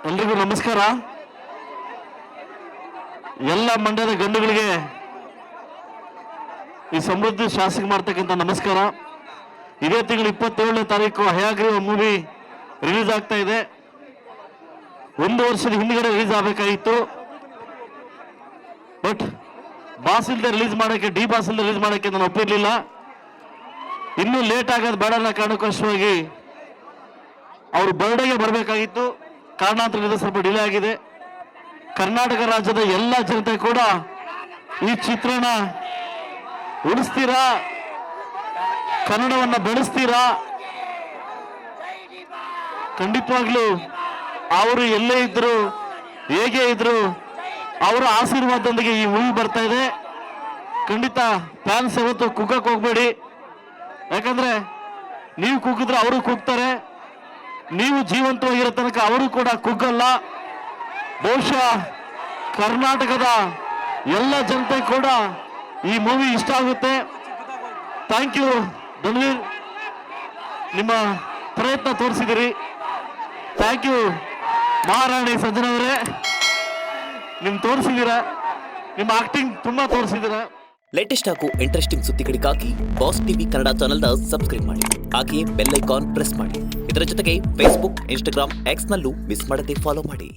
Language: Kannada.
ಎಲ್ರಿಗೂ ನಮಸ್ಕಾರ. ಎಲ್ಲ ಮಂಡ್ಯದ ಗಂಡುಗಳಿಗೆ ಈ ಸಮೃದ್ಧಿ ಶಾಸಕ ಮಾಡ್ತಕ್ಕಂಥ ನಮಸ್ಕಾರ. ಇದೇ ತಿಂಗಳು 27ನೇ ತಾರೀಕು ಹಯಾಗ್ರೀವ ಮೂವಿ ರಿಲೀಸ್ ಆಗ್ತಾ ಇದೆ. 1 ವರ್ಷದ ಹಿಂದ್ಗಡೆ ರಿಲೀಸ್ ಆಗಬೇಕಾಗಿತ್ತು. ಬಟ್ ಬಾಸ್ ಇಲ್ದೆ ರಿಲೀಸ್ ಮಾಡೋಕ್ಕೆ, ಡಿ ಬಾಸ್ ಇಲ್ದೆ ರಿಲೀಸ್ ಮಾಡೋಕ್ಕೆ ನಾನು ಒಪ್ಪಿರಲಿಲ್ಲ. ಇನ್ನೂ ಲೇಟ್ ಆಗೋದು ಬೇಡ ಅನ್ನೋ ಕಾರಣಕ್ಕೋಸ್ಕರವಾಗಿ ಅವರು ಬರ್ಡೇಗೆ ಬರಬೇಕಾಗಿತ್ತು. ಕಾರಣಾಂತರದಿಂದ ಸ್ವಲ್ಪ ಡಿಲೇ ಆಗಿದೆ. ಕರ್ನಾಟಕ ರಾಜ್ಯದ ಎಲ್ಲ ಜನತೆ ಕೂಡ ಈ ಚಿತ್ರನ ಉಳಿಸ್ತೀರಾ, ಕನ್ನಡವನ್ನು ಬೆಳೆಸ್ತೀರಾ? ಖಂಡಿತವಾಗ್ಲೂ ಅವರು ಎಲ್ಲೇ ಇದ್ರು, ಹೇಗೆ ಇದ್ರು, ಅವರ ಆಶೀರ್ವಾದದೊಂದಿಗೆ ಈ ಮೂವಿ ಬರ್ತಾ ಇದೆ. ಖಂಡಿತ ಫ್ಯಾನ್ಸ್ ಯಾವತ್ತು ಕುಗ್ಗಕ್ಕೆ ಹೋಗ್ಬೇಡಿ. ಯಾಕಂದ್ರೆ ನೀವು ಕುಗ್ಗಿದ್ರೆ ಅವರು ಕುಗ್ತಾರೆ, ನೀವು ಜೀವಂತವಾಗಿರೋ ತನಕ ಅವರು ಕೂಡ ಕುಗ್ಗಲ್ಲ. ಬಹುಶಃ ಕರ್ನಾಟಕದ ಎಲ್ಲ ಜನತೆ ಕೂಡ ಈ ಮೂವಿ ಇಷ್ಟ ಆಗುತ್ತೆ. ಥ್ಯಾಂಕ್ ಯು ಧನ್ವೀರ್, ನಿಮ್ಮ ಪ್ರಯತ್ನ ತೋರಿಸಿದಿರಿ. ಥ್ಯಾಂಕ್ ಯು ಮಹಾರಾಣಿ ಸಂಜನವರೇ, ನಿಮ್ ತೋರಿಸಿದ್ದೀರಾ, ನಿಮ್ಮ ಆಕ್ಟಿಂಗ್ ತುಂಬಾ ತೋರಿಸಿದ್ದೀರಾ. ಲೇಟೆಸ್ಟ್ ಹಾಗೂ ಇಂಟ್ರೆಸ್ಟಿಂಗ್ ಸುದ್ದಿಗಳಿಗಾಗಿ ಬಾಸ್ ಟಿವಿ ಕನ್ನಡ ಚಾನೆಲ್ನ ಸಬ್ಸ್ಕ್ರೈಬ್ ಮಾಡಿ. ಹಾಗೆಯೇ ಬೆಲ್ ಐಕಾನ್ ಪ್ರೆಸ್ ಮಾಡಿ. ಇದರ ಜೊತೆಗೆ ಫೇಸ್ಬುಕ್, ಇನ್ಸ್ಟಾಗ್ರಾಮ್, ಎಕ್ಸ್ನಲ್ಲೂ ಮಿಸ್ ಮಾಡದೆ ಫಾಲೋ ಮಾಡಿ.